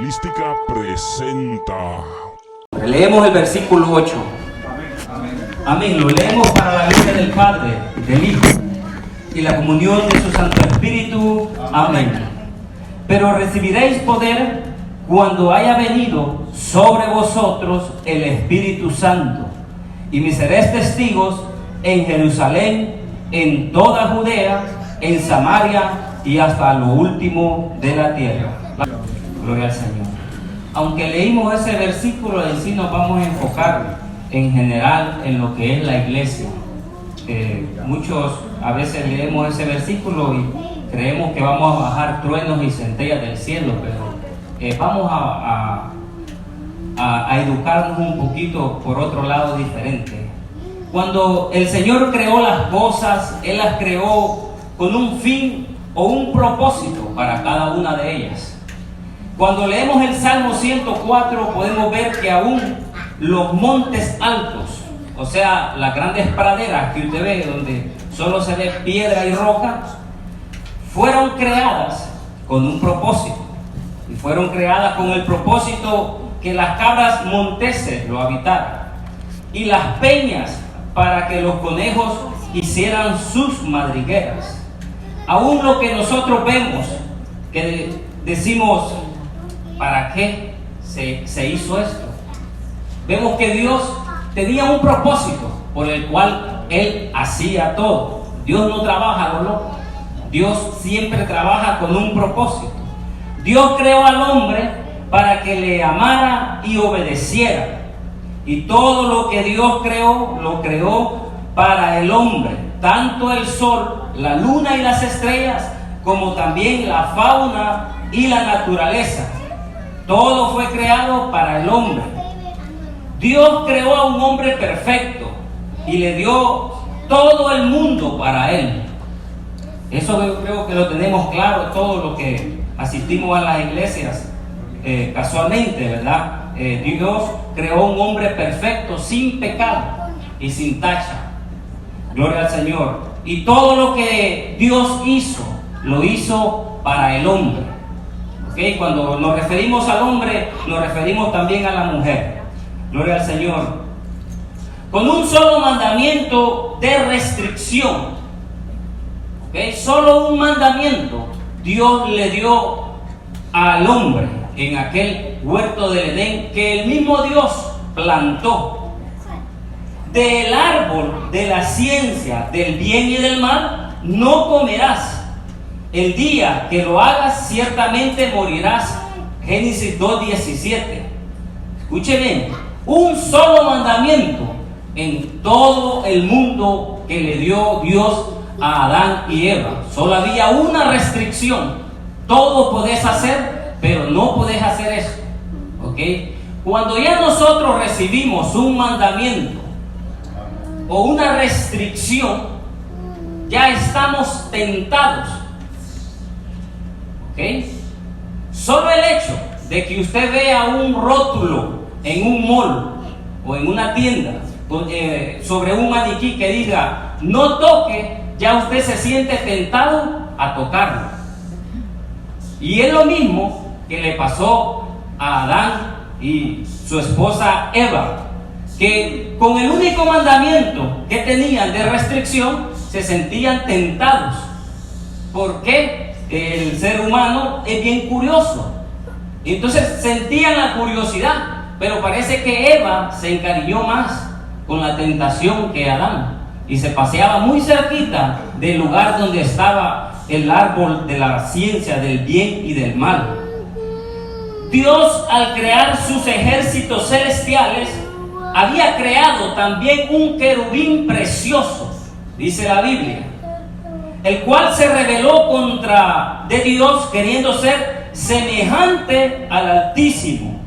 Evangelística presenta. Leemos el versículo 8. Amén. Lo leemos para la gloria del Padre, del Hijo y la comunión de su Santo Espíritu. Amén. Pero recibiréis poder cuando haya venido sobre vosotros el Espíritu Santo, y me seréis testigos en Jerusalén, en toda Judea, en Samaria y hasta lo último de la tierra. Gloria al Señor. Aunque leímos ese versículo, en sí nos vamos a enfocar en general en lo que es la iglesia. Muchos a veces leemos ese versículo y creemos que vamos a bajar truenos y centellas del cielo, pero vamos a educarnos un poquito por otro lado diferente. Cuando el Señor creó las cosas, Él las creó con un fin o un propósito para cada una de ellas. Cuando leemos el Salmo 104 podemos ver que aún los montes altos, o sea, las grandes praderas que usted ve donde solo se ve piedra y roca, fueron creadas con un propósito. Y fueron creadas con el propósito que las cabras monteses lo habitaran, y las peñas para que los conejos hicieran sus madrigueras. Aún lo que nosotros vemos, que decimos, ¿para qué se hizo esto? Vemos que Dios tenía un propósito por el cual Él hacía todo. Dios no trabaja a lo loco. Dios siempre trabaja con un propósito. Dios creó al hombre para que le amara y obedeciera. Y todo lo que Dios creó, lo creó para el hombre. Tanto el sol, la luna y las estrellas, como también la fauna y la naturaleza. Todo fue creado para el hombre. Dios creó a un hombre perfecto y le dio todo el mundo para él. Eso yo creo que lo tenemos claro todos los que asistimos a las iglesias casualmente, ¿verdad? Dios creó un hombre perfecto, sin pecado y sin tacha. Gloria al Señor. Y todo lo que Dios hizo, lo hizo para el hombre. ¿Okay? Cuando nos referimos al hombre, nos referimos también a la mujer. Gloria al Señor. Con un solo mandamiento de restricción. ¿Okay? Solo un mandamiento Dios le dio al hombre en aquel huerto del Edén que el mismo Dios plantó. Del árbol de la ciencia del bien y del mal no comerás. El día que lo hagas ciertamente morirás. Génesis 2:17. Escuche bien, un solo mandamiento en todo el mundo que le dio Dios a Adán y Eva. Solo había una restricción. Todo podés hacer, pero no podés hacer eso. ¿Ok? Cuando ya nosotros recibimos un mandamiento o una restricción, ya estamos tentados. ¿Ok? Solo el hecho de que usted vea un rótulo en un mall o en una tienda sobre un maniquí que diga no toque, ya usted se siente tentado a tocarlo. Y es lo mismo que le pasó a Adán y su esposa Eva, que con el único mandamiento que tenían de restricción se sentían tentados. Porque el ser humano es bien curioso. Entonces sentían la curiosidad, pero parece que Eva se encariñó más con la tentación que Adán, y se paseaba muy cerquita del lugar donde estaba el árbol de la ciencia del bien y del mal. Dios, al crear sus ejércitos celestiales, había creado también un querubín precioso, dice la Biblia, el cual se rebeló contra de Dios, queriendo ser semejante al Altísimo,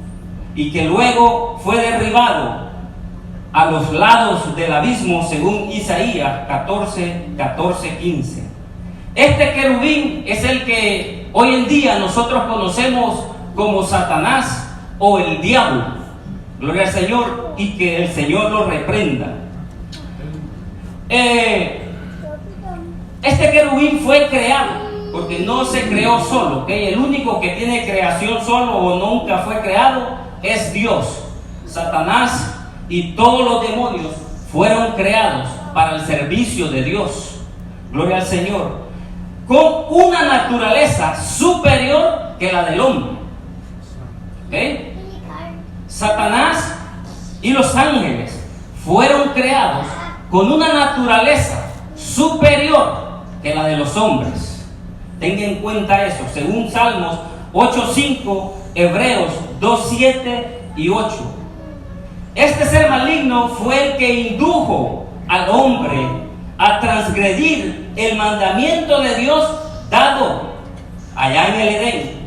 y que luego fue derribado a los lados del abismo, según Isaías 14:15. Este querubín es el que hoy en día nosotros conocemos como Satanás o el diablo. Gloria al Señor, y que el Señor lo reprenda. Este querubín fue creado porque no se creó solo, ¿ok? El único que tiene creación solo o nunca fue creado es Dios. Satanás y todos los demonios fueron creados para el servicio de Dios. Gloria al Señor. Con una naturaleza superior que la del hombre. ¿Ok? Satanás y los ángeles fueron creados con una naturaleza superior que la de los hombres. Tengan en cuenta eso, según Salmos 8:5, Hebreos 2:7 y 8. Este ser maligno fue el que indujo al hombre a transgredir el mandamiento de Dios dado allá en el Edén.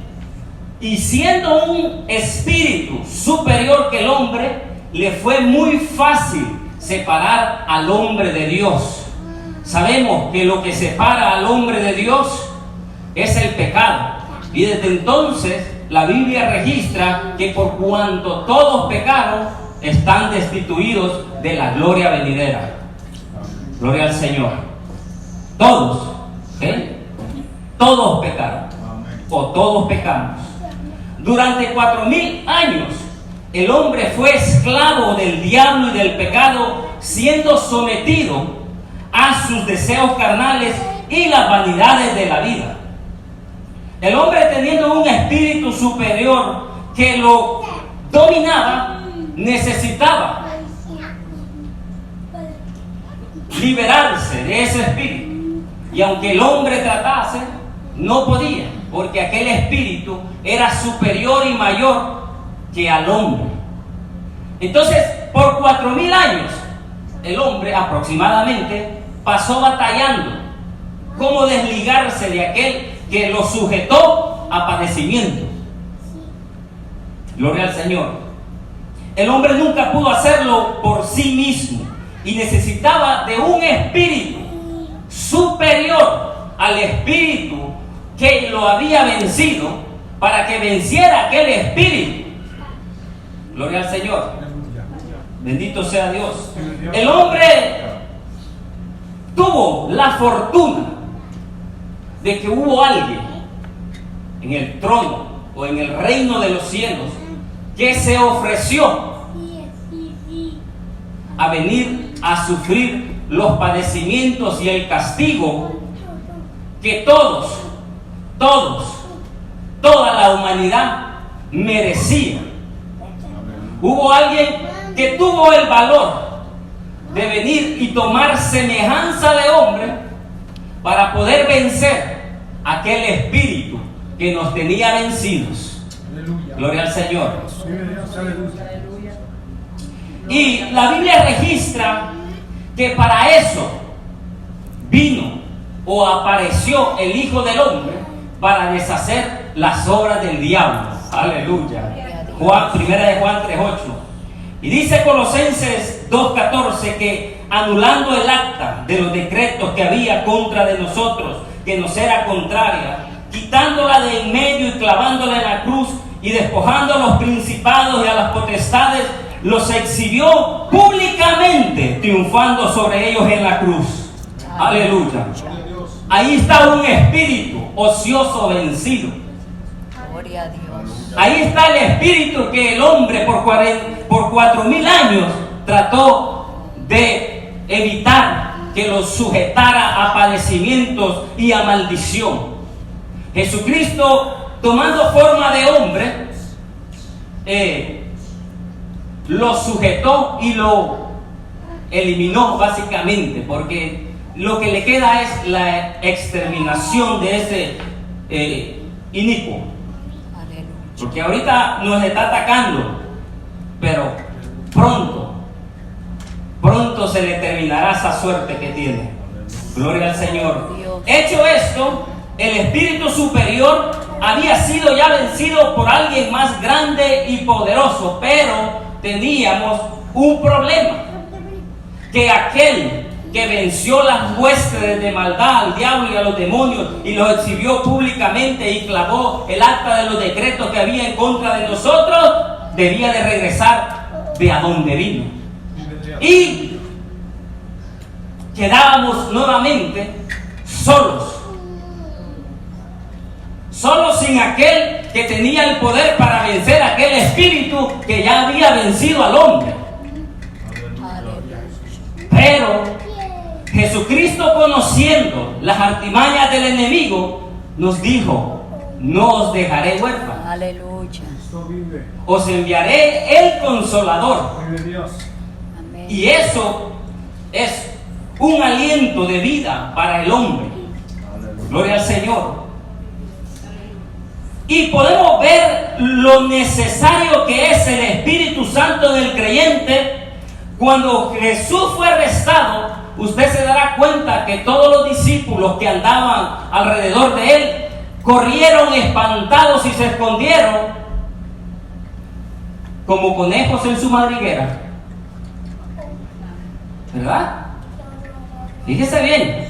Y siendo un espíritu superior que el hombre, le fue muy fácil separar al hombre de Dios. Sabemos que lo que separa al hombre de Dios es el pecado. Y desde entonces la Biblia registra que por cuanto todos pecaron, están destituidos de la gloria venidera. Gloria al Señor. Todos, ¿eh? Todos pecaron, o todos pecamos. Durante 4000 años el hombre fue esclavo del diablo y del pecado, siendo sometido a sus deseos carnales y las vanidades de la vida. El hombre, teniendo un espíritu superior que lo dominaba, necesitaba liberarse de ese espíritu. Y aunque el hombre tratase, no podía, porque aquel espíritu era superior y mayor que al hombre. Entonces, por 4000 años, el hombre aproximadamente pasó batallando cómo desligarse de aquel que lo sujetó a padecimiento. Gloria al Señor. El hombre nunca pudo hacerlo por sí mismo y necesitaba de un espíritu superior al espíritu que lo había vencido, para que venciera aquel espíritu. Gloria al Señor. Bendito sea Dios. El hombre tuvo la fortuna de que hubo alguien en el trono o en el reino de los cielos que se ofreció a venir a sufrir los padecimientos y el castigo que toda la humanidad merecía. Hubo alguien que tuvo el valor de venir y tomar semejanza de hombre para poder vencer aquel espíritu que nos tenía vencidos. Gloria al Señor. Y la Biblia registra que para eso vino o apareció el Hijo del Hombre, para deshacer las obras del diablo. Aleluya. Primera de Juan 3:8. Y dice Colosenses 2:14 que anulando el acta de los decretos que había contra de nosotros, que nos era contraria, quitándola de en medio y clavándola en la cruz, y despojando a los principados y a las potestades, los exhibió públicamente, triunfando sobre ellos en la cruz. Aleluya. Ahí está un espíritu ocioso vencido. Gloria a Dios. Ahí está el espíritu que el hombre por 4000 años trató de evitar que los sujetara a padecimientos y a maldición. Jesucristo, tomando forma de hombre, lo sujetó y lo eliminó básicamente, porque lo que le queda es la exterminación de ese inicuo. Porque ahorita nos está atacando, pero pronto se le terminará esa suerte que tiene. Gloria al Señor. Hecho esto, el espíritu superior había sido ya vencido por alguien más grande y poderoso, pero teníamos un problema: que aquel que venció las huestes de maldad al diablo y a los demonios y los exhibió públicamente y clavó el acta de los decretos que había en contra de nosotros, debía de regresar de a donde vino. Y quedábamos nuevamente solos, sin aquel que tenía el poder para vencer aquel espíritu que ya había vencido al hombre. Pero Jesucristo, conociendo las artimañas del enemigo, nos dijo: no os dejaré huérfanos. Aleluya. Os enviaré el Consolador. Amén. Y eso es un aliento de vida para el hombre. Gloria al Señor. Y podemos ver lo necesario que es el Espíritu Santo en el creyente. Cuando Jesús fue arrestado, usted se dará cuenta que todos los discípulos que andaban alrededor de él corrieron espantados y se escondieron como conejos en su madriguera. ¿Verdad? Fíjese bien,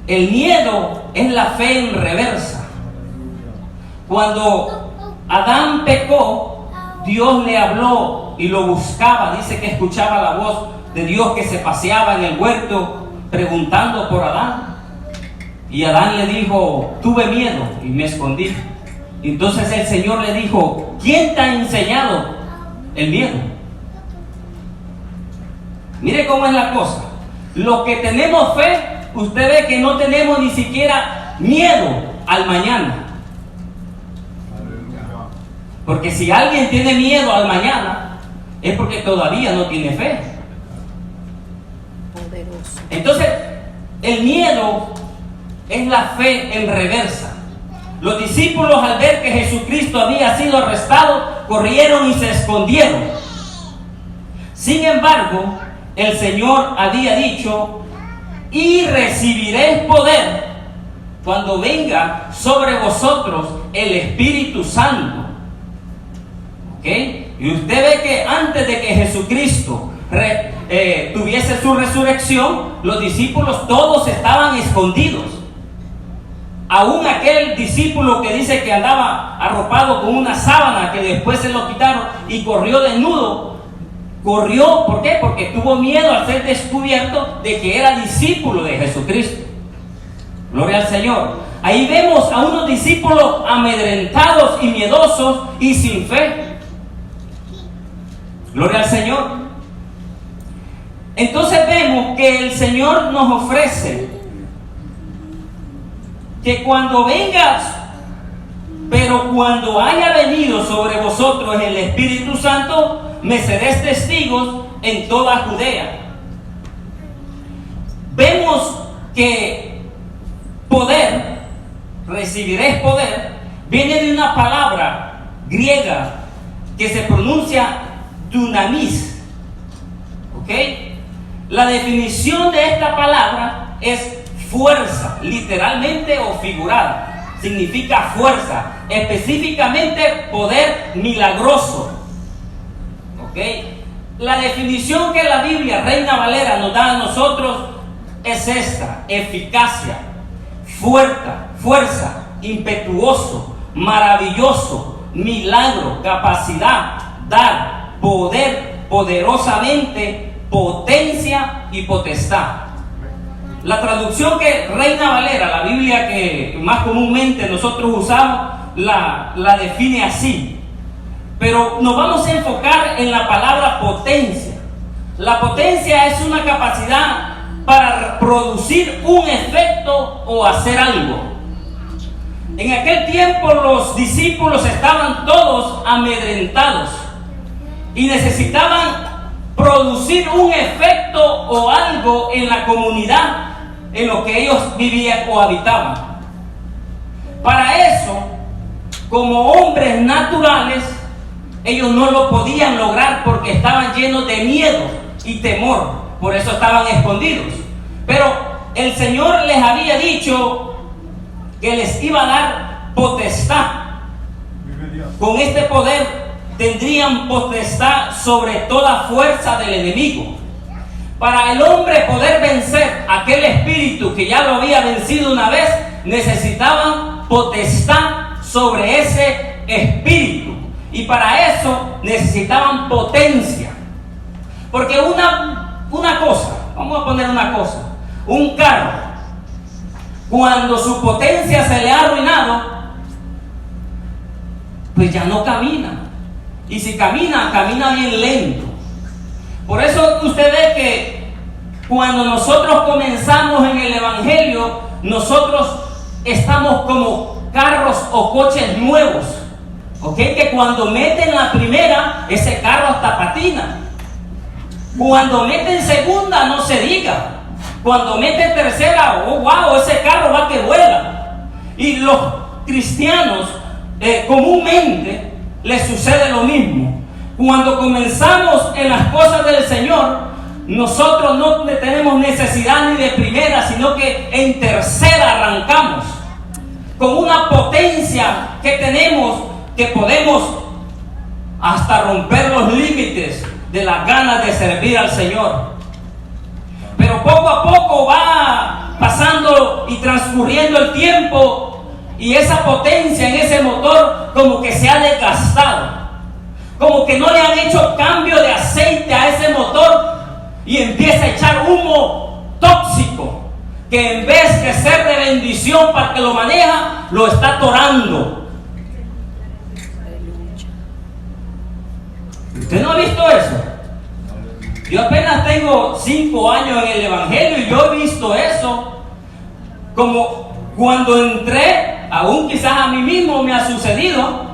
el miedo es la fe en reversa. Cuando Adán pecó, Dios le habló y lo buscaba. Dice que escuchaba la voz de Dios que se paseaba en el huerto preguntando por Adán. Y Adán le dijo: tuve miedo y me escondí. Y entonces el Señor le dijo: ¿quién te ha enseñado el miedo? Mire cómo es la cosa. Los que tenemos fe, usted ve que no tenemos ni siquiera miedo al mañana. Porque si alguien tiene miedo al mañana, es porque todavía no tiene fe. Poderoso. Entonces, el miedo es la fe en reversa. Los discípulos, al ver que Jesucristo había sido arrestado, corrieron y se escondieron. Sin embargo, el Señor había dicho: y recibiréis poder cuando venga sobre vosotros el Espíritu Santo. ¿Ok? Y usted ve que antes de que Jesucristo tuviese su resurrección, los discípulos todos estaban escondidos. Aún aquel discípulo que dice que andaba arropado con una sábana, que después se lo quitaron y corrió desnudo. Corrió, ¿por qué? Porque tuvo miedo al ser descubierto de que era discípulo de Jesucristo. Gloria al Señor. Ahí vemos a unos discípulos amedrentados y miedosos y sin fe. Gloria al Señor. Entonces vemos que el Señor nos ofrece que cuando vengas, pero cuando haya venido sobre vosotros el Espíritu Santo, me seréis testigos en toda Judea. Vemos que poder, recibiréis poder, viene de una palabra griega que se pronuncia dunamis. ¿Ok? La definición de esta palabra es fuerza, literalmente o figurada. Significa fuerza, específicamente poder milagroso. ¿Ok? La definición que la Biblia, Reina Valera, nos da a nosotros es esta: eficacia, fuerza, impetuoso, maravilloso, milagro, capacidad, dar, poder, poderosamente, potencia y potestad. La traducción que Reina Valera, la Biblia que más comúnmente nosotros usamos, la define así. Pero nos vamos a enfocar en la palabra potencia. La potencia es una capacidad para producir un efecto o hacer algo. En aquel tiempo los discípulos estaban todos amedrentados y necesitaban producir un efecto o algo en la comunidad en lo que ellos vivían o habitaban. Para eso, como hombres naturales, ellos no lo podían lograr porque estaban llenos de miedo y temor. Por eso estaban escondidos. Pero el Señor les había dicho que les iba a dar potestad. Con este poder tendrían potestad sobre toda fuerza del enemigo. Para el hombre poder vencer aquel espíritu que ya lo había vencido una vez, necesitaban potestad sobre ese espíritu. Y para eso necesitaban potencia. Porque una cosa, vamos a poner una cosa: un carro, cuando su potencia se le ha arruinado, pues ya no camina. Y si camina, camina bien lento. Por eso usted ve que cuando nosotros comenzamos en el Evangelio, nosotros estamos como carros o coches nuevos. ¿Ok? Que cuando meten la primera, ese carro hasta patina. Cuando meten segunda, no se diga. Cuando meten tercera, oh wow, ese carro va que vuela. Y los cristianos comúnmente les sucede lo mismo. Cuando comenzamos en las cosas del Señor, nosotros no tenemos necesidad ni de primera, sino que en tercera arrancamos con una potencia que tenemos, que podemos hasta romper los límites de las ganas de servir al Señor. Pero poco a poco va pasando y transcurriendo el tiempo, y esa potencia en ese motor como que se ha desgastado, como que no le han hecho cambio de aceite a ese motor, y empieza a echar humo tóxico, que en vez de ser de bendición para el que lo maneja, lo está atorando. ¿Usted no ha visto eso? Yo apenas tengo 5 años en el Evangelio y yo he visto eso. Como cuando entré, aún quizás a mí mismo me ha sucedido,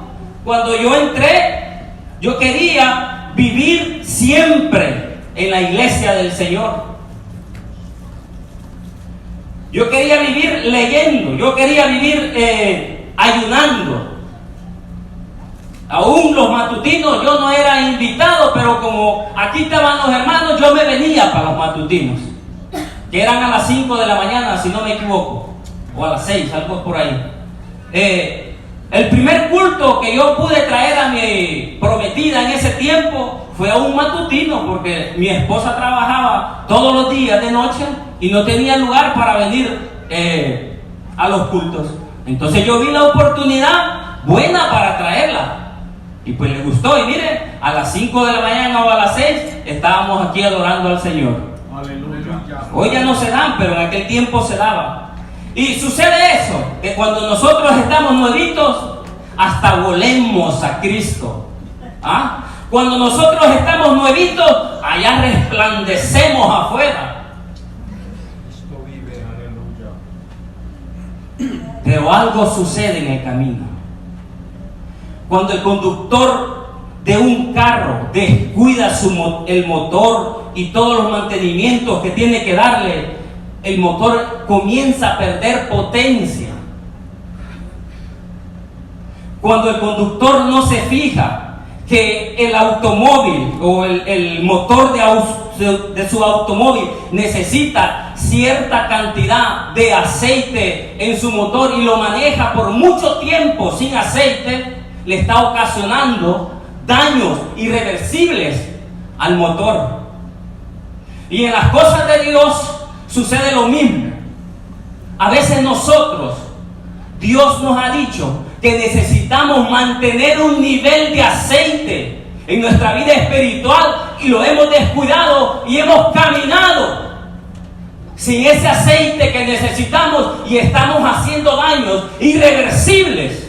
cuando yo entré, yo quería vivir siempre en la iglesia del Señor. Yo quería vivir leyendo, yo quería vivir ayunando. Aún los matutinos, yo no era invitado, pero como aquí estaban los hermanos, yo me venía para los matutinos, que eran a las 5 de la mañana, si no me equivoco, o a las 6, algo por ahí. El primer culto que yo pude traer a mi prometida en ese tiempo fue a un matutino, porque mi esposa trabajaba todos los días de noche y no tenía lugar para venir a los cultos. Entonces yo vi la oportunidad buena para traerla. Y pues le gustó, y mire, a las 5 de la mañana o a las 6 estábamos aquí adorando al Señor. Aleluya. Hoy ya no se dan, pero en aquel tiempo se daba. Y sucede eso, que cuando nosotros estamos nuevitos, hasta volemos a Cristo. ¿Ah? Cuando nosotros estamos nuevitos, allá resplandecemos afuera. Cristo vive, aleluya. Pero algo sucede en el camino. Cuando el conductor de un carro descuida el motor y todos los mantenimientos que tiene que darle, el motor comienza a perder potencia. Cuando el conductor no se fija que el automóvil o el motor de su automóvil necesita cierta cantidad de aceite en su motor y lo maneja por mucho tiempo sin aceite, le está ocasionando daños irreversibles al motor. Y en las cosas de Dios sucede lo mismo. A veces nosotros, Dios nos ha dicho que necesitamos mantener un nivel de aceite en nuestra vida espiritual, y lo hemos descuidado y hemos caminado sin ese aceite que necesitamos, y estamos haciendo daños irreversibles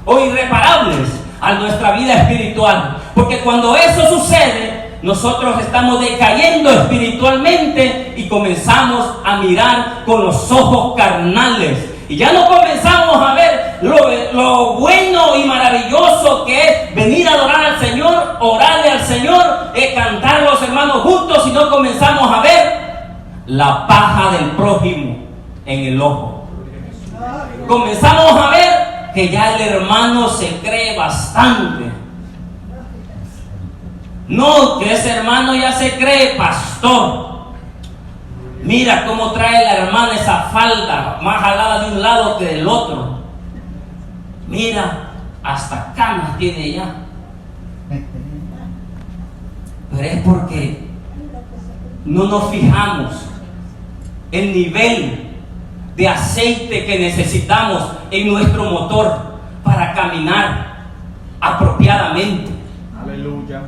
o irreparables a nuestra vida espiritual. Porque cuando eso sucede, nosotros estamos decayendo espiritualmente y comenzamos a mirar con los ojos carnales, y ya no comenzamos a ver lo bueno y maravilloso que es venir a adorar al Señor, orarle al Señor, cantar los hermanos juntos, sino comenzamos a ver la paja del prójimo en el ojo. Comenzamos a ver que ya el hermano se cree bastante. No, que ese hermano ya se cree pastor. Mira cómo trae la hermana esa falda más jalada de un lado que del otro. Mira, hasta canas tiene ya. Pero es porque no nos fijamos el nivel de aceite que necesitamos en nuestro motor para caminar apropiadamente. Aleluya.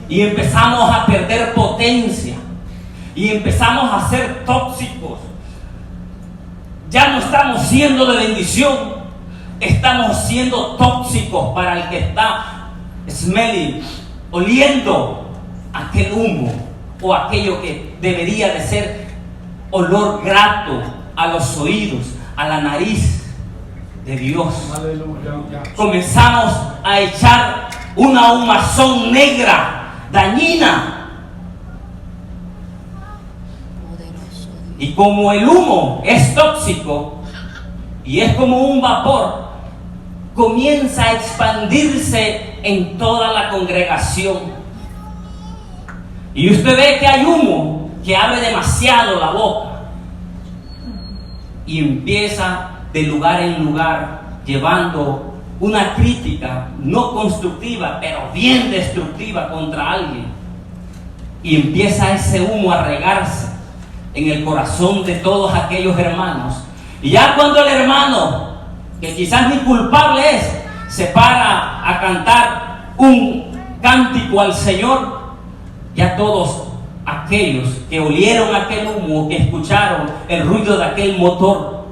Y empezamos a perder potencia y empezamos a ser tóxicos. Ya no estamos siendo de bendición, estamos siendo tóxicos para el que está smelling, oliendo aquel humo o aquello que debería de ser olor grato a los oídos, a la nariz de Dios. Aleluya. Comenzamos a echar una humazón negra, dañina. Poderoso Dios. Y como el humo es tóxico y es como un vapor, comienza a expandirse en toda la congregación. Y usted ve que hay humo que abre demasiado la boca y empieza de lugar en lugar llevando una crítica no constructiva, pero bien destructiva contra alguien. Y empieza ese humo a regarse en el corazón de todos aquellos hermanos. Y ya cuando el hermano, que quizás ni culpable es, se para a cantar un cántico al Señor, ya todos aquellos que olieron aquel humo, que escucharon el ruido de aquel motor,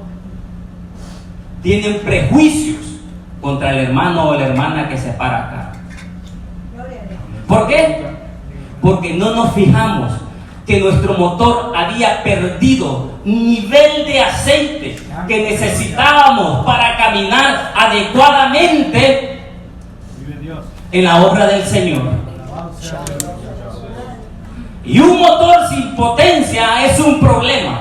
tienen prejuicios contra el hermano o la hermana que se para acá. ¿Por qué? Porque no nos fijamos que nuestro motor había perdido nivel de aceite que necesitábamos para caminar adecuadamente en la obra del Señor. Y un motor sin potencia es un problema.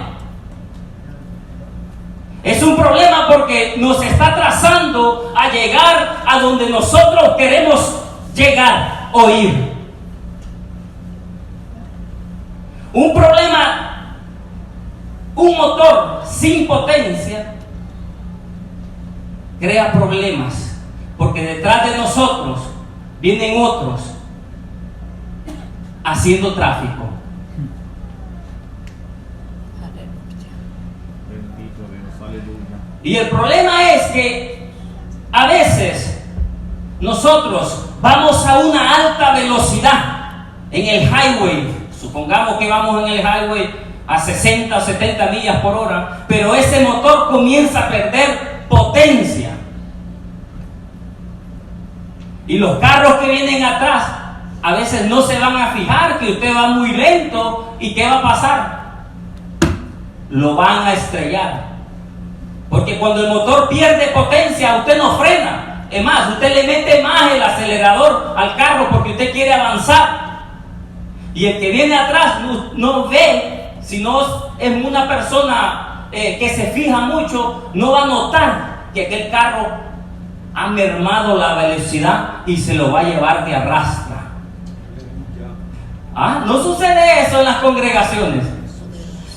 Es un problema porque nos está trazando a llegar a donde nosotros queremos llegar o ir. Un problema, un motor sin potencia crea problemas, porque detrás de nosotros vienen otros haciendo tráfico. Bendito Dios, aleluya. Y el problema es que a veces nosotros vamos a una alta velocidad en el highway. Supongamos que vamos en el highway a 60 o 70 millas por hora, pero ese motor comienza a perder potencia. Y los carros que vienen atrás a veces no se van a fijar que usted va muy lento. ¿Y qué va a pasar? Lo van a estrellar. Porque cuando el motor pierde potencia, usted no frena. Es más, usted le mete más el acelerador al carro porque usted quiere avanzar. Y el que viene atrás no ve, si no es una persona que se fija mucho, no va a notar que aquel carro ha mermado la velocidad y se lo va a llevar de arrastra. No sucede eso en las congregaciones.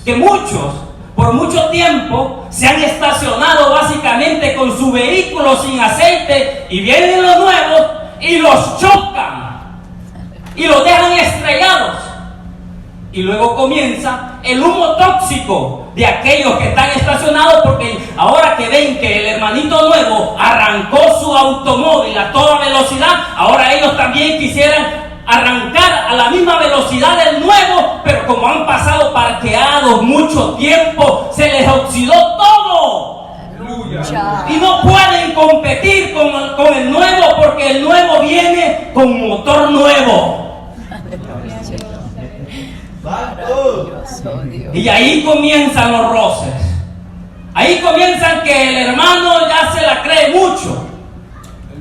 Que muchos, por mucho tiempo, se han estacionado básicamente con su vehículo sin aceite y vienen los nuevos y los chocan y los dejan estrellados. Y luego comienza el humo tóxico de aquellos que están estacionados, porque ahora que ven que el hermanito nuevo arrancó su automóvil a toda velocidad, ahora ellos también quisieran arrancar a la misma velocidad del nuevo, pero como han pasado parqueados mucho tiempo, se les oxidó todo. Aleluya. Y no pueden competir con el nuevo, porque el nuevo viene con motor nuevo. Maravilloso Dios. Y ahí comienzan los roces. Ahí comienzan que el hermano ya se la cree mucho,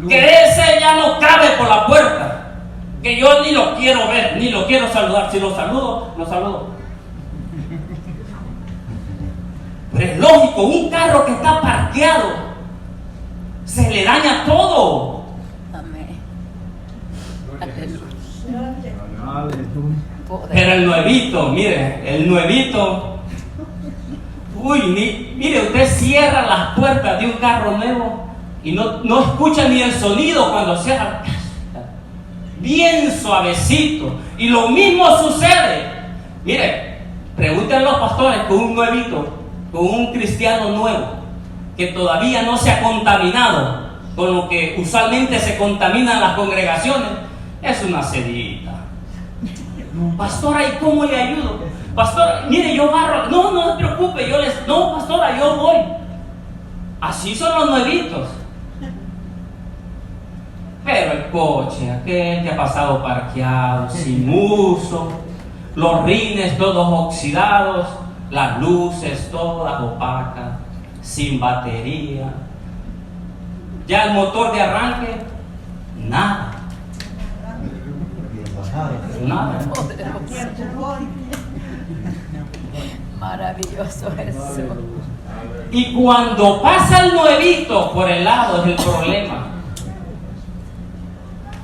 que ese ya no cabe por la puerta, que yo ni lo quiero ver, ni lo quiero saludar. Si lo saludo, lo saludo. Pero es lógico, un carro que está parqueado se le daña todo. Amén. Aleluya. Aleluya. Pero el nuevito, mire, el nuevito, mire, usted cierra las puertas de un carro nuevo y no escucha ni el sonido cuando cierra. Bien suavecito. Y lo mismo sucede. Mire, pregúntenle a los pastores con un nuevito, con un cristiano nuevo, que todavía no se ha contaminado con lo que usualmente se contaminan las congregaciones. Es una sedita. Pastora, ¿y cómo le ayudo? Pastora, mire, yo barro. No se preocupe, no, pastora, yo voy. Así son los nuevitos. coche, aquel que ha pasado parqueado, sin uso, los rines todos oxidados, las luces todas opacas, sin batería. Ya el motor de arranque, nada. Nada. Maravilloso Jesús. Y cuando pasa el nuevito por el lado es el problema.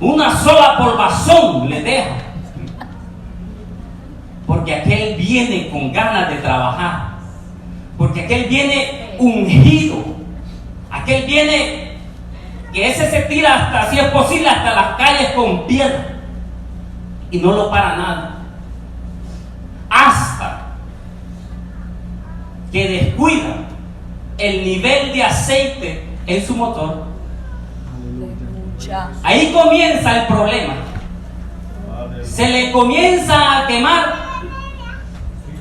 Una sola polvazón le deja. Porque aquel viene con ganas de trabajar. Porque aquel viene ungido. Aquel viene que ese se tira hasta, si es posible, hasta las calles con piedra. Y no lo para nada. Hasta que descuida el nivel de aceite en su motor. Aleluya. Ahí comienza el problema. Se le comienza a quemar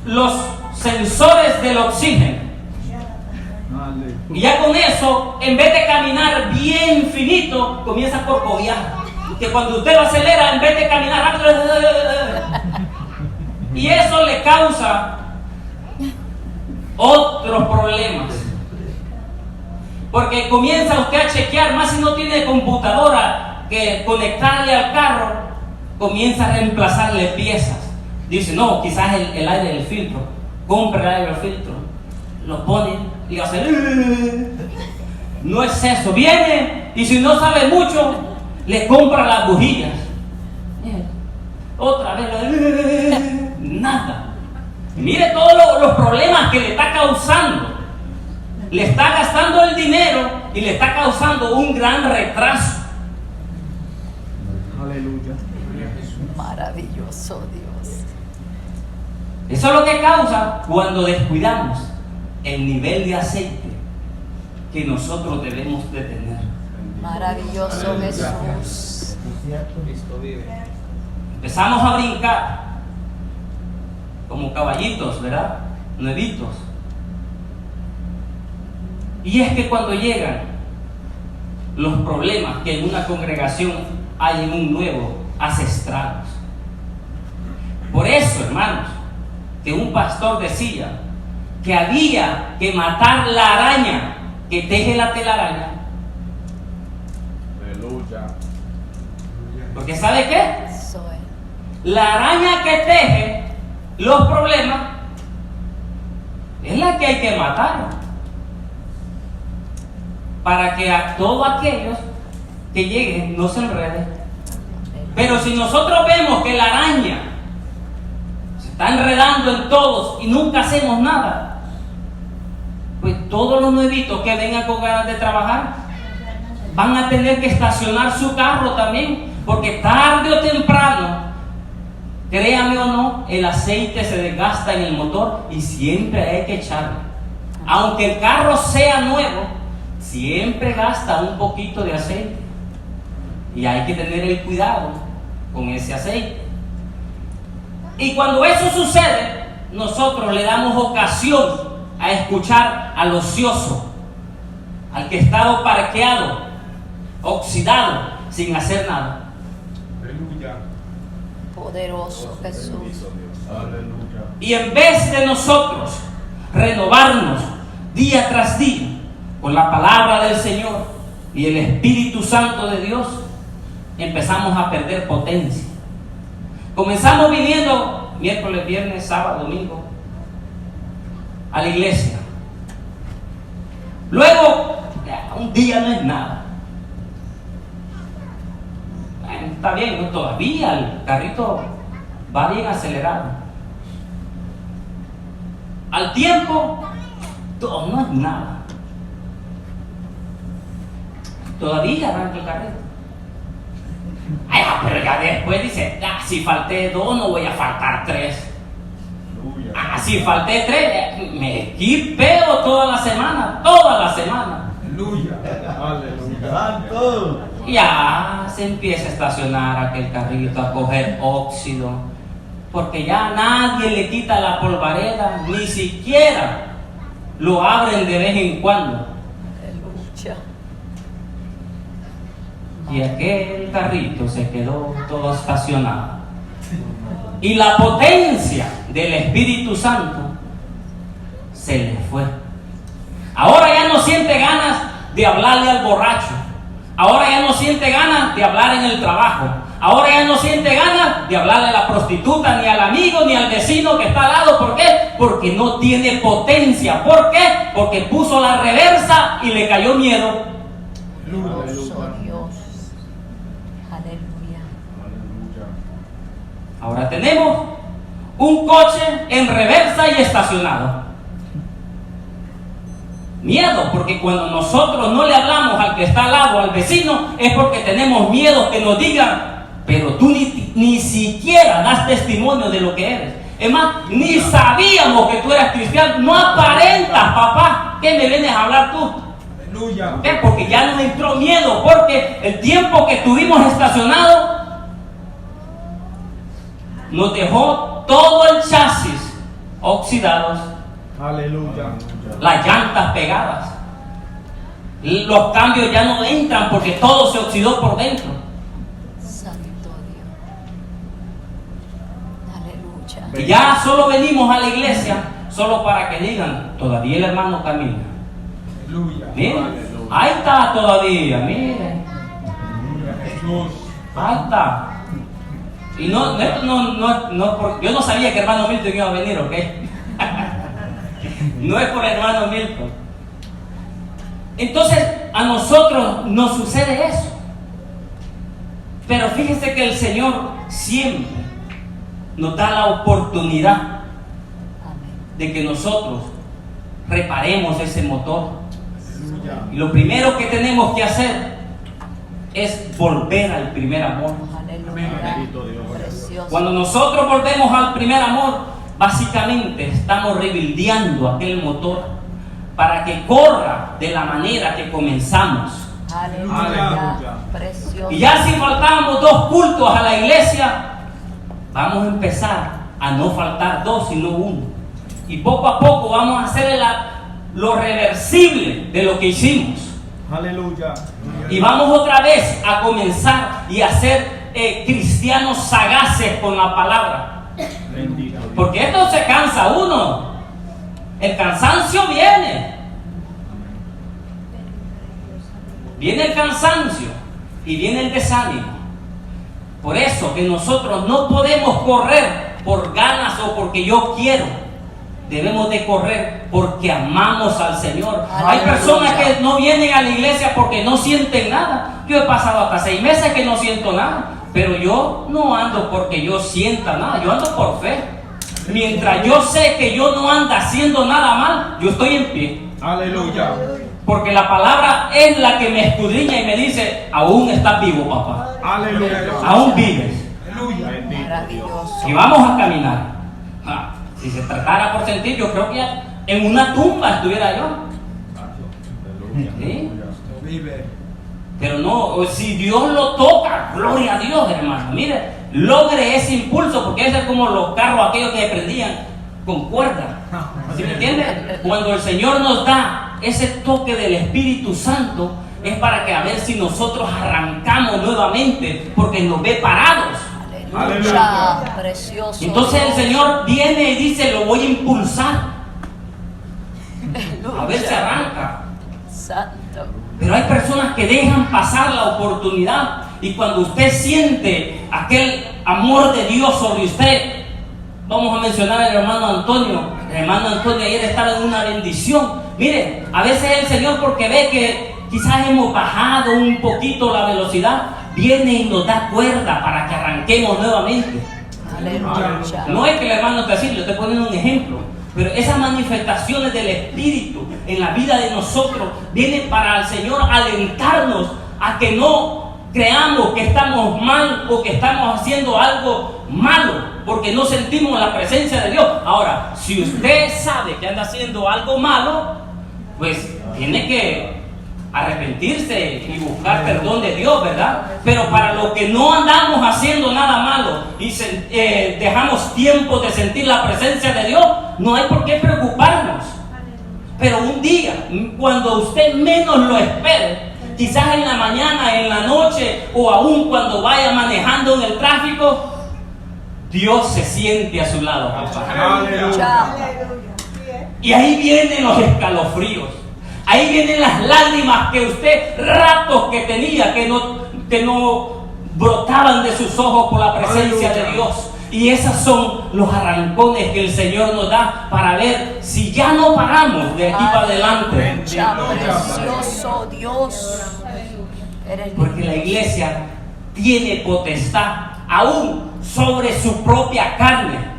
los sensores del oxígeno. Y ya con eso, en vez de caminar bien finito, comienza a corcoviar. Que cuando usted lo acelera, en vez de caminar rápido, y eso le causa otros problemas. Porque comienza usted a chequear, más si no tiene computadora que conectarle al carro, comienza a reemplazarle piezas. Dice, no, quizás el aire del filtro. Compra el aire del filtro, lo pone y hace. No es eso. Viene y si no sabe mucho, le compra las bujillas. Otra vez, nada. Mire todos los problemas que le está causando. Le está gastando el dinero y le está causando un gran retraso. Aleluya. Maravilloso Dios. Eso es lo que causa cuando descuidamos el nivel de aceite que nosotros debemos de tener. Maravilloso Jesús. Empezamos a brincar como caballitos, ¿verdad? Nuevitos. Y es que cuando llegan los problemas que en una congregación hay en un nuevo, hace estragos. Por eso, hermanos, que un pastor decía que había que matar la araña que teje la telaraña. Aleluya. Porque ¿sabe qué? Soy. La araña que teje los problemas es la que hay que matar. Para que a todos aquellos que lleguen no se enreden. Pero si nosotros vemos que la araña se está enredando en todos y nunca hacemos nada, pues todos los nuevitos que vengan con ganas de trabajar van a tener que estacionar su carro también, porque tarde o temprano, créame o no, el aceite se desgasta en el motor y siempre hay que echarlo. Aunque el carro sea nuevo, siempre gasta un poquito de aceite y hay que tener el cuidado con ese aceite. Y cuando eso sucede, nosotros le damos ocasión a escuchar al ocioso, al que está parqueado, oxidado, sin hacer nada. Aleluya. Poderoso Jesús. Aleluya. Y en vez de nosotros renovarnos día tras día con la palabra del Señor y el Espíritu Santo de Dios, empezamos a perder potencia. Comenzamos viniendo miércoles, viernes, sábado, domingo a la iglesia. Luego, un día no es nada. Bueno, está bien, ¿no? Todavía el carrito va bien acelerado. Al tiempo, todo no es nada. Todavía arranca el carrito. Ay, pero ya después dice, si falté 2, no voy a faltar 3. Si falté 3, me equipeo toda la semana. Aleluya. Aleluya. Santo. Ya se empieza a estacionar aquel carrito, a coger óxido, porque ya nadie le quita la polvareda, ni siquiera lo abren de vez en cuando. Aleluya. y aquel carrito se quedó todo estacionado. Y la potencia del Espíritu Santo se le fue. Ahora ya no siente ganas de hablarle al borracho. Ahora ya no siente ganas de hablar en el trabajo. Ahora ya no siente ganas de hablarle a la prostituta, ni al amigo, ni al vecino que está al lado. ¿Por qué? Porque no tiene potencia. ¿Por qué? Porque puso la reversa y le cayó miedo. Glorioso Dios. Aleluya. Ahora tenemos un coche en reversa y estacionado. Miedo, porque cuando nosotros no le hablamos al que está al lado, al vecino, es porque tenemos miedo que nos digan, pero tú ni siquiera das testimonio de lo que eres. Es más, ni sabíamos que tú eras cristiano. No aparentas, papá. ¿Qué me vienes a hablar tú? Aleluya. ¿Qué? Porque ya nos entró miedo, porque el tiempo que estuvimos estacionados nos dejó todo el chasis oxidados, Aleluya. las llantas pegadas. Los cambios ya no entran porque todo se oxidó por dentro. Santo Dios. Aleluya. Y ya solo venimos a la iglesia solo para que digan, todavía el hermano camina. Aleluya. Miren, ahí está todavía, miren, Jesús. ahí está. Y no, yo no sabía que hermano Milton iba a venir, ¿ok? No es por hermano Milton. Entonces a nosotros nos sucede eso. Pero fíjense que el Señor siempre nos da la oportunidad Amén. de que nosotros reparemos ese motor. Aleluya. Y lo primero que tenemos que hacer es volver al primer amor. Aleluya. Precioso. Cuando nosotros volvemos al primer amor, básicamente estamos rebildeando aquel motor para que corra de la manera que comenzamos. Aleluya. Aleluya. Precioso. Y ya si faltábamos 2 cultos a la iglesia, vamos a empezar a no faltar 2 sino 1. Y poco a poco vamos a hacer lo reversible de lo que hicimos. Aleluya. Y vamos otra vez a comenzar y a ser cristianos sagaces con la palabra. Bendito Dios. Porque esto se cansa uno. El cansancio viene. Viene el cansancio y viene el desánimo. Por eso que nosotros no podemos correr por ganas o porque yo quiero. Debemos de correr porque amamos al Señor. Hay personas que no vienen a la iglesia porque no sienten nada. Yo he pasado hasta 6 meses que no siento nada. Pero yo no ando porque yo sienta nada. Yo ando por fe. Mientras yo sé que yo no ando haciendo nada mal, yo estoy en pie. Aleluya. Porque la palabra es la que me escudriña y me dice, aún estás vivo, papá. Aleluya. Aún vives. Aleluya. Bendito Dios. Maravilloso. Y vamos a caminar. Si se tratara por sentir, yo creo que ya en una tumba estuviera yo. ¿Sí? Vive. Pero no, si Dios lo toca, gloria a Dios, hermano. Mire, logre ese impulso, porque ese es como los carros aquellos que se prendían con cuerda. ¿Sí me entiende? Cuando el Señor nos da ese toque del Espíritu Santo, es para que a ver si nosotros arrancamos nuevamente, porque nos ve parados. Aleluya. Precioso. Entonces el Dios. Señor viene y dice, lo voy a impulsar. A ver si arranca. Santo. Pero hay personas que dejan pasar la oportunidad, y cuando usted siente aquel amor de Dios sobre usted, vamos a mencionar al hermano Antonio. El hermano Antonio ayer estaba en una bendición. Mire, a veces el Señor, porque ve que quizás hemos bajado un poquito la velocidad, viene y nos da cuerda para que arranquemos nuevamente. Aleluya. No es que el hermano esté así, le estoy poniendo un ejemplo. Pero esas manifestaciones del Espíritu en la vida de nosotros vienen para el Señor alentarnos a que no creamos que estamos mal o que estamos haciendo algo malo, porque no sentimos la presencia de Dios. Ahora, si usted sabe que anda haciendo algo malo, pues tiene que arrepentirse y buscar perdón de Dios, ¿verdad? Pero para los que no andamos haciendo nada malo y dejamos tiempo de sentir la presencia de Dios, no hay por qué preocuparnos. Pero un día, cuando usted menos lo espere, quizás en la mañana, en la noche o aún cuando vaya manejando en el tráfico, Dios se siente a su lado. Aleluya. Y ahí vienen los escalofríos. Ahí vienen las lágrimas que usted, ratos que tenía, que no brotaban de sus ojos por la presencia de Dios. Y esos son los arrancones que el Señor nos da para ver si ya no paramos de aquí para adelante. Aleluya, precioso Dios. Eres Porque la iglesia tiene potestad aún sobre su propia carne.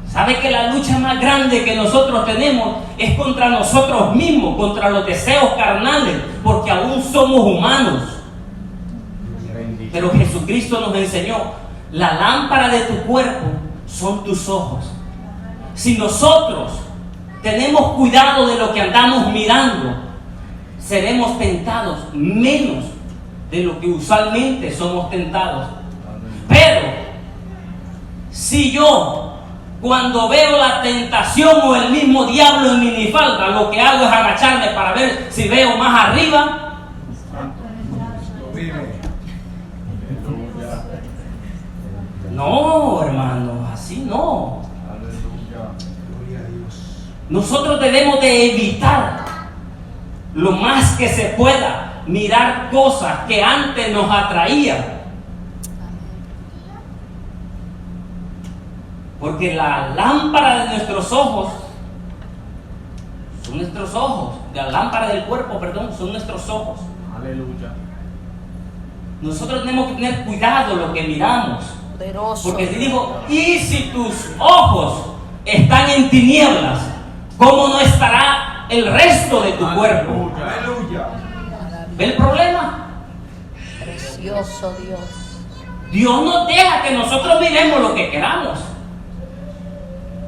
¿Sabe que la lucha más grande que nosotros tenemos es contra nosotros mismos, contra los deseos carnales? Porque aún somos humanos. Pero Jesucristo nos enseñó, la lámpara de tu cuerpo son tus ojos. Si nosotros tenemos cuidado de lo que andamos mirando, seremos tentados menos de lo que usualmente somos tentados. Pero si yo, cuando veo la tentación o el mismo diablo en minifalda, lo que hago es agacharme para ver si veo más arriba, no, hermano, así no. Nosotros debemos de evitar lo más que se pueda mirar cosas que antes nos atraían. Porque la lámpara de nuestros ojos son nuestros ojos. La lámpara del cuerpo, perdón, son nuestros ojos. Aleluya. Nosotros tenemos que tener cuidado lo que miramos. poderoso. Porque te digo, y si tus ojos están en tinieblas, ¿cómo no estará el resto de tu cuerpo? Aleluya. ¿Ve el problema? Precioso Dios. Dios nos deja que nosotros miremos lo que queramos.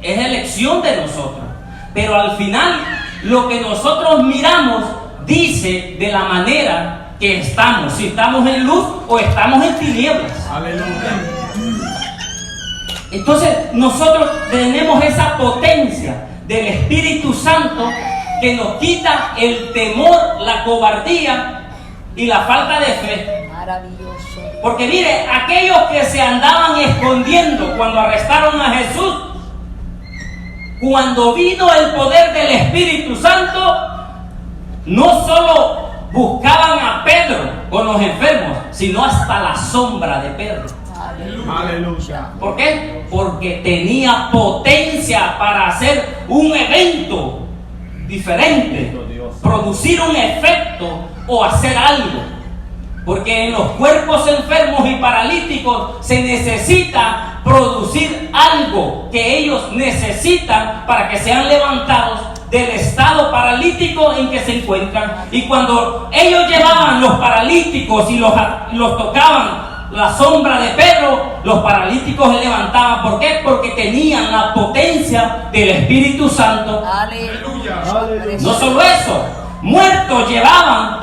Es elección de nosotros. Pero al final, lo que nosotros miramos dice de la manera que estamos. Si estamos en luz o estamos en tinieblas. Aleluya. Entonces, nosotros tenemos esa potencia del Espíritu Santo que nos quita el temor, la cobardía y la falta de fe. Maravilloso. Porque mire, aquellos que se andaban escondiendo cuando arrestaron a Jesús, cuando vino el poder del Espíritu Santo, no solo buscaban a Pedro con los enfermos, sino hasta la sombra de Pedro. Aleluya. ¿Por qué? Porque tenía potencia para hacer un evento diferente, producir un efecto o hacer algo. Porque en los cuerpos enfermos y paralíticos se necesita producir algo que ellos necesitan para que sean levantados del estado paralítico en que se encuentran. Y cuando ellos llevaban los paralíticos y los tocaban la sombra de Pedro, los paralíticos se levantaban. ¿Por qué? Porque tenían la potencia del Espíritu Santo. Aleluya. No solo eso, muertos llevaban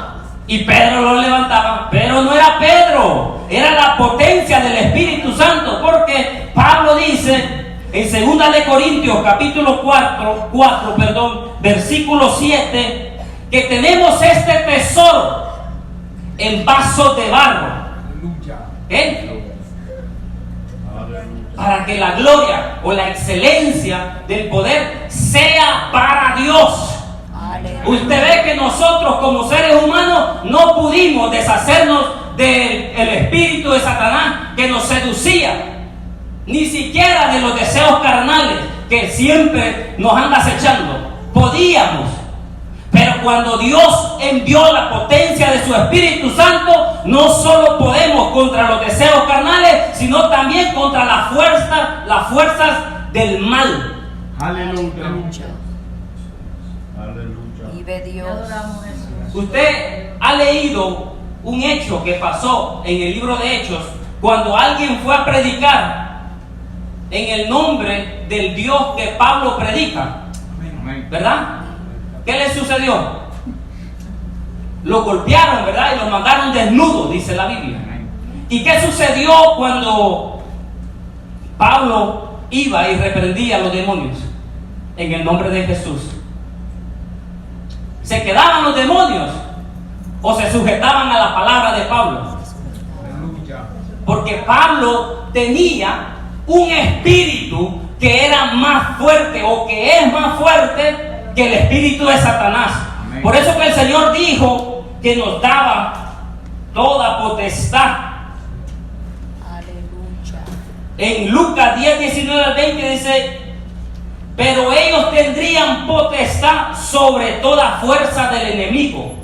y Pedro los levantaba. Pero no era Pedro, era la potencia del Espíritu Santo. Porque Pablo dice en 2 de Corintios capítulo 4, versículo 7, que tenemos este tesoro en vasos de barro. ¿Eh? Para que la gloria o la excelencia del poder sea para Dios. Aleluya. Usted ve que nosotros como seres humanos no pudimos deshacernos del espíritu de Satanás que nos seducía, ni siquiera de los deseos carnales que siempre nos anda acechando. Podíamos. Pero cuando Dios envió la potencia de su Espíritu Santo, no solo podemos contra los deseos carnales, sino también contra las fuerzas del mal. Aleluya. Vive Dios. Usted ha leído un hecho que pasó en el libro de Hechos, cuando alguien fue a predicar en el nombre del Dios que Pablo predica, ¿verdad? ¿Qué le sucedió? Lo golpearon, ¿verdad? Y lo mandaron desnudo, dice la Biblia. ¿Y qué sucedió cuando Pablo iba y reprendía a los demonios en el nombre de Jesús? ¿Se quedaban los demonios? o se sujetaban a la palabra de Pablo. Aleluya. Porque Pablo tenía un espíritu que era más fuerte o que es más fuerte que el espíritu de Satanás. Amén. Por eso que el Señor dijo que nos daba toda potestad. Aleluya. En Lucas 10, 19 al 20 dice: pero ellos tendrían potestad sobre toda fuerza del enemigo.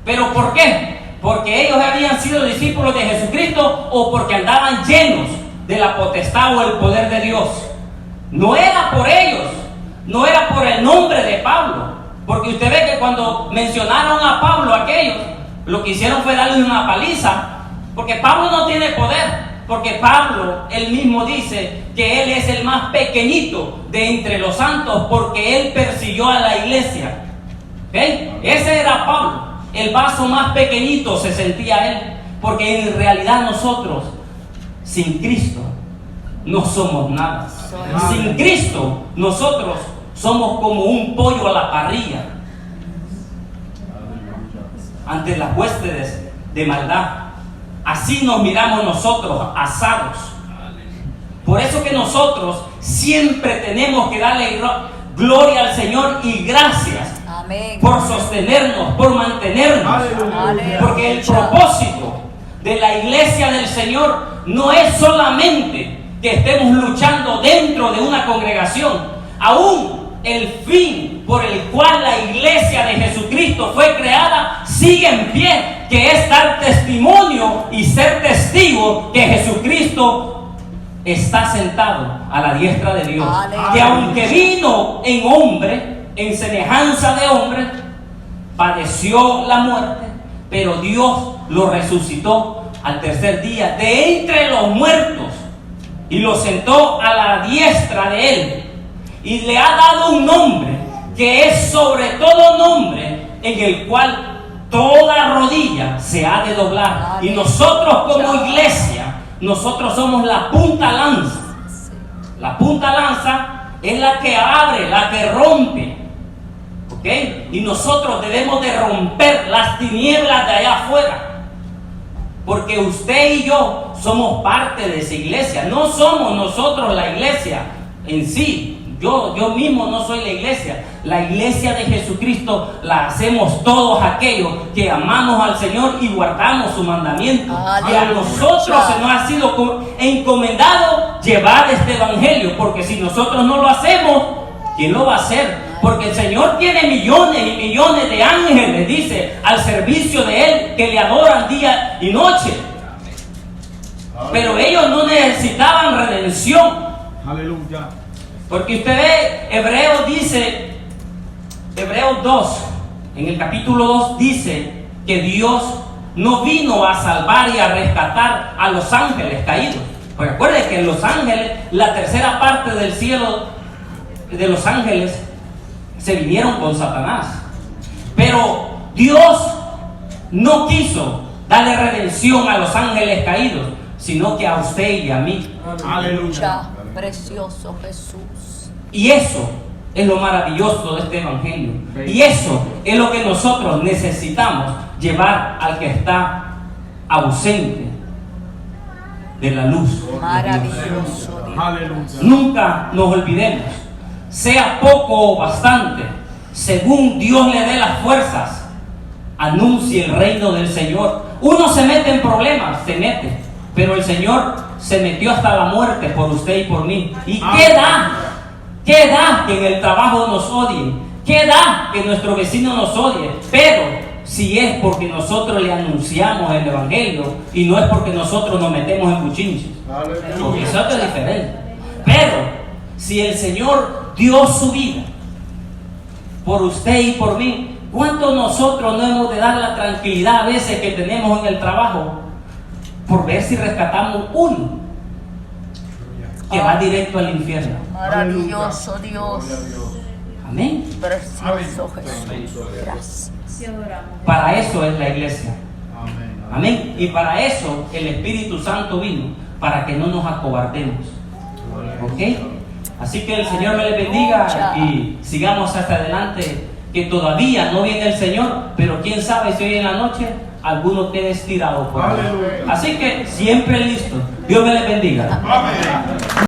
¿Pero por qué? Porque ellos habían sido discípulos de Jesucristo o porque andaban llenos de la potestad o el poder de Dios. No era por ellos, no era por el nombre de Pablo. Porque usted ve que cuando mencionaron a Pablo aquellos, lo que hicieron fue darle una paliza. Porque Pablo no tiene poder. Porque Pablo, él mismo dice que él es el más pequeñito de entre los santos porque él persiguió a la iglesia. ¿Okay? Ese era Pablo. El vaso más pequeñito se sentía él. Porque en realidad nosotros, sin Cristo, no somos nada. Sin Cristo, nosotros somos como un pollo a la parrilla ante las huestes de maldad. Así nos miramos nosotros, asados. Por eso que nosotros siempre tenemos que darle gloria al Señor y gracias. Amén. Por sostenernos, por mantenernos. Aleluya. Porque el propósito de la iglesia del Señor no es solamente que estemos luchando dentro de una congregación. Aún el fin por el cual la iglesia de Jesucristo fue creada sigue en pie, que es dar testimonio y ser testigo que Jesucristo está sentado a la diestra de Dios. Aleluya. Que aunque vino en hombre, en semejanza de hombre, padeció la muerte, pero Dios lo resucitó al tercer día de entre los muertos y lo sentó a la diestra de él y le ha dado un nombre que es sobre todo nombre, en el cual toda rodilla se ha de doblar. Y nosotros como iglesia, nosotros somos la punta lanza. La punta lanza es la que abre, la que rompe. ¿Ok? Y nosotros debemos de romper las tinieblas de allá afuera. Porque usted y yo somos parte de esa iglesia. No somos nosotros la iglesia en sí. Yo mismo no soy la iglesia. La iglesia de Jesucristo la hacemos todos aquellos que amamos al Señor y guardamos su mandamiento. Y a nosotros se nos ha sido encomendado llevar este evangelio. Porque si nosotros no lo hacemos, ¿quién lo va a hacer? Porque el Señor tiene millones y millones de ángeles, dice, al servicio de Él, que le adoran día y noche. Pero ellos no necesitaban redención. Aleluya. Porque usted ve, Hebreos dice, Hebreos 2, en el capítulo 2 dice que Dios no vino a salvar y a rescatar a los ángeles caídos. Pues recuerde que los ángeles, la tercera parte del cielo de los ángeles, se vinieron con Satanás. Pero Dios no quiso darle redención a los ángeles caídos, sino que a usted y a mí. Aleluya. Precioso Jesús. Y eso es lo maravilloso de este evangelio. Y eso es lo que nosotros necesitamos llevar al que está ausente de la luz. Maravilloso Dios. Aleluya. Nunca nos olvidemos, sea poco o bastante, según Dios le dé las fuerzas, anuncie el reino del Señor. Uno se mete en problemas, se mete, pero el Señor se metió hasta la muerte por usted y por mí. ¿Y qué da? ¿Qué da que en el trabajo nos odien? ¿Qué da que nuestro vecino nos odie? Pero si es porque nosotros le anunciamos el evangelio y no es porque nosotros nos metemos en cuchinches. Porque eso es diferente. Pero si el Señor dio su vida por usted y por mí, ¿cuánto nosotros no hemos de dar la tranquilidad a veces que tenemos en el trabajo por ver si rescatamos uno que va directo al infierno? Maravilloso Dios. Amén. Precioso Jesús. Gracias. Para eso es la iglesia. Amén. Amén. Y para eso el Espíritu Santo vino, para que no nos acobardemos. ¿Ok? Así que el Señor me le bendiga y sigamos hasta adelante que todavía no viene el Señor, pero quién sabe si hoy en la noche alguno quede estirado por ahí. Aleluya. Así que siempre listo. Dios me les bendiga. Amén.